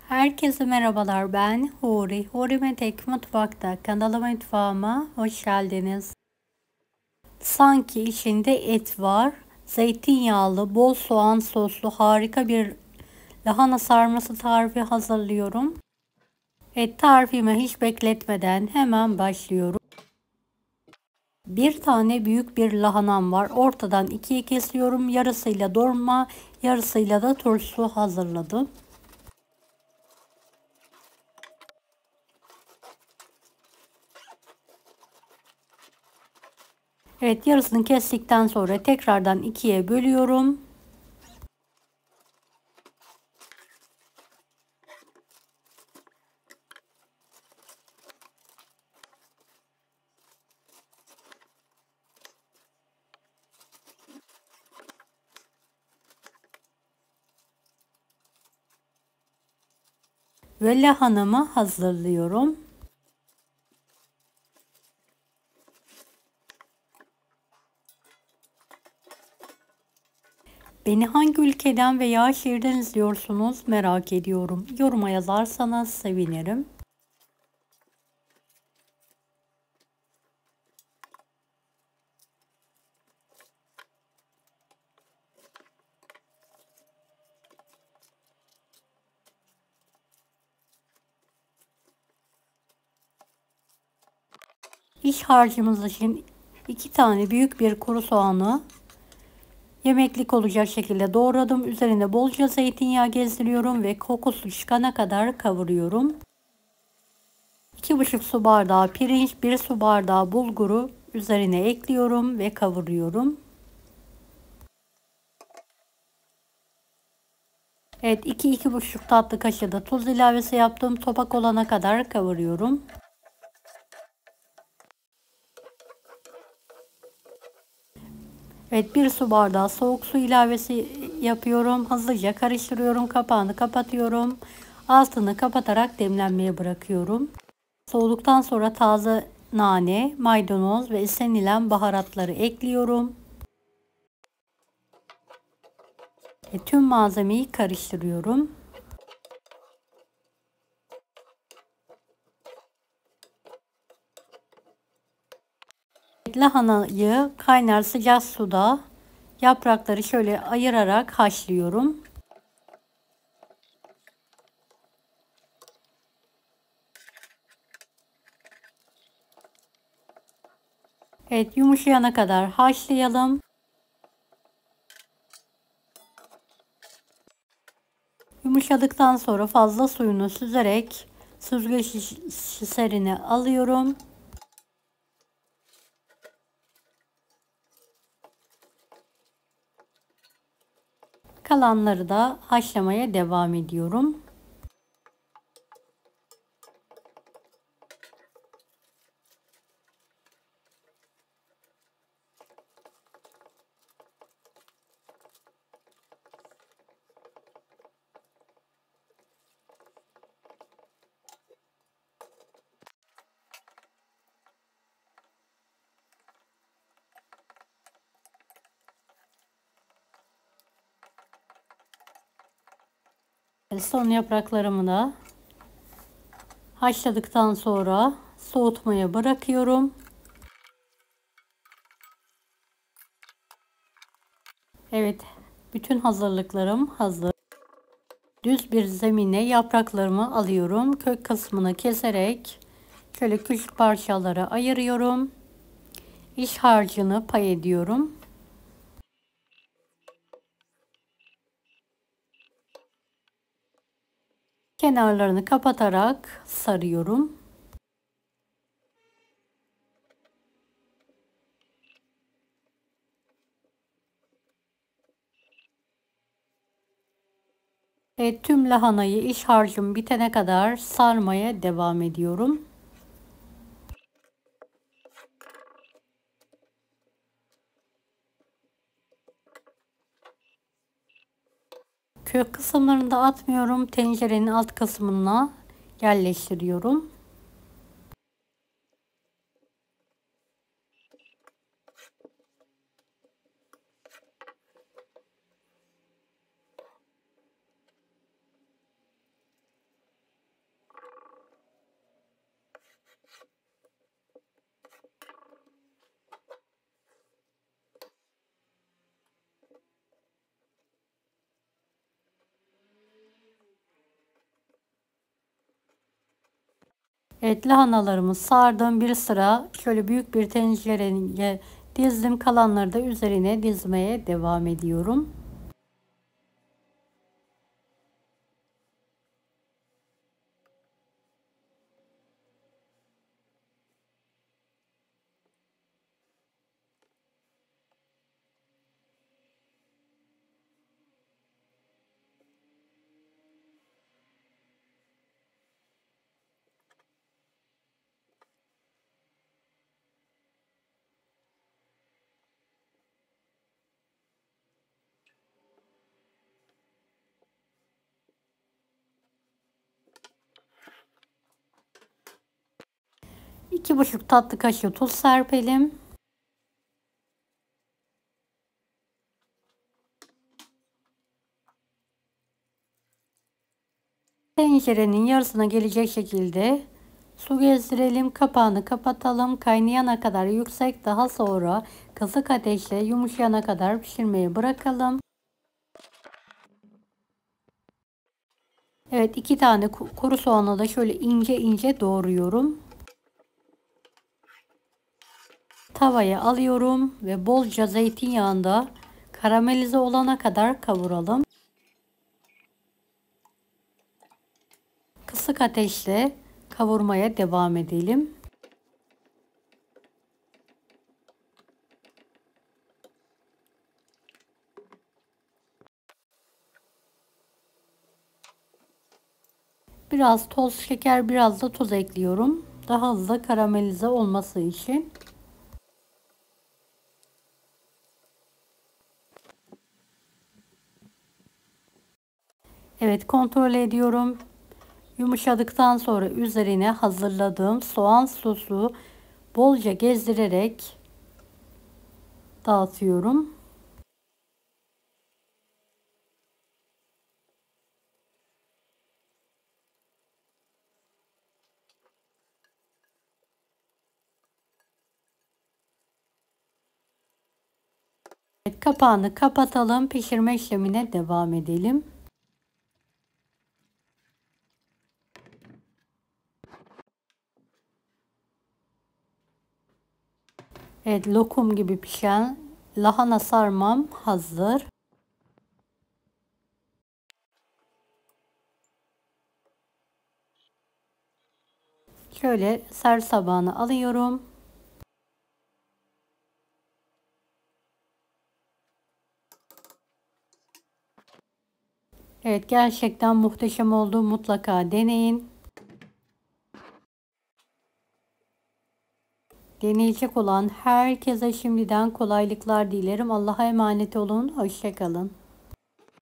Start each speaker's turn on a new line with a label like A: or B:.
A: Herkese merhabalar, ben Huri. Huri Metek Mutfak'ta kanalıma, mutfağıma hoş geldiniz. Sanki içinde et var. Zeytinyağlı, bol soğan soslu harika bir lahana sarması tarifi hazırlıyorum. Et tarifime hiç bekletmeden hemen başlıyorum. Bir tane büyük bir lahanam var. Ortadan ikiye kesiyorum. Yarısıyla dolma, yarısıyla da turşu hazırladım. Evet, yarısını kestikten sonra tekrardan ikiye bölüyorum. Ve lahanamı hazırlıyorum. Beni hangi ülkeden veya şehirden izliyorsunuz merak ediyorum. Yoruma yazarsanız sevinirim. İç harcımız için 2 tane büyük bir kuru soğanı yemeklik olacak şekilde doğradım. Üzerine bolca zeytinyağı gezdiriyorum ve kokusu çıkana kadar kavuruyorum. 2,5 su bardağı pirinç, 1 su bardağı bulguru üzerine ekliyorum ve kavuruyorum. Evet, 2-2,5 tatlı kaşığı da tuz ilavesi yaptım. Topak olana kadar kavuruyorum. Evet, 1 su bardağı soğuk su ilavesi yapıyorum. Hızlıca karıştırıyorum. Kapağını kapatıyorum. Altını kapatarak demlenmeye bırakıyorum. Soğuduktan sonra taze nane, maydanoz ve istenilen baharatları ekliyorum. Tüm malzemeyi karıştırıyorum. Lahanayı kaynar sıcak suda yaprakları şöyle ayırarak haşlıyorum. Evet, yumuşayana kadar haşlayalım. Yumuşadıktan sonra fazla suyunu süzerek süzgeç şişlerine alıyorum. Kalanları da haşlamaya devam ediyorum. Son yapraklarımı da haşladıktan sonra soğutmaya bırakıyorum. Evet, bütün hazırlıklarım hazır. Düz bir zemine yapraklarımı alıyorum. Kök kısmını keserek şöyle küçük parçalara ayırıyorum. İç harcını pay ediyorum. Kenarlarını kapatarak sarıyorum. Evet, tüm lahanayı iç harcım bitene kadar sarmaya devam ediyorum. Kök kısımlarını da atmıyorum. Tencerenin alt kısmına yerleştiriyorum. Evet, lahanalarımı sardım. Bir sıra şöyle büyük bir tencereye dizdim. Kalanları da üzerine dizmeye devam ediyorum. İki buçuk tatlı kaşığı tuz serpelim. Tencerenin yarısına gelecek şekilde su gezdirelim. Kapağını kapatalım. Kaynayana kadar yüksek, daha sonra kısık ateşte yumuşayana kadar pişirmeye bırakalım. Evet, 2 tane kuru soğanı da şöyle ince ince doğruyorum. Tavaya alıyorum ve bolca zeytinyağında karamelize olana kadar kavuralım. Kısık ateşle kavurmaya devam edelim. Biraz toz şeker, biraz da tuz ekliyorum. Daha hızlı karamelize olması için. Evet, kontrol ediyorum. Yumuşadıktan sonra üzerine hazırladığım soğan sosu bolca gezdirerek dağıtıyorum. Evet, kapağını kapatalım. Pişirme işlemine devam edelim. Evet, lokum gibi pişen lahana sarmam hazır. Şöyle servis tabağına alıyorum. Evet, gerçekten muhteşem oldu. Mutlaka deneyin. Deneyecek olan herkese şimdiden kolaylıklar dilerim. Allah'a emanet olun. Hoşça kalın.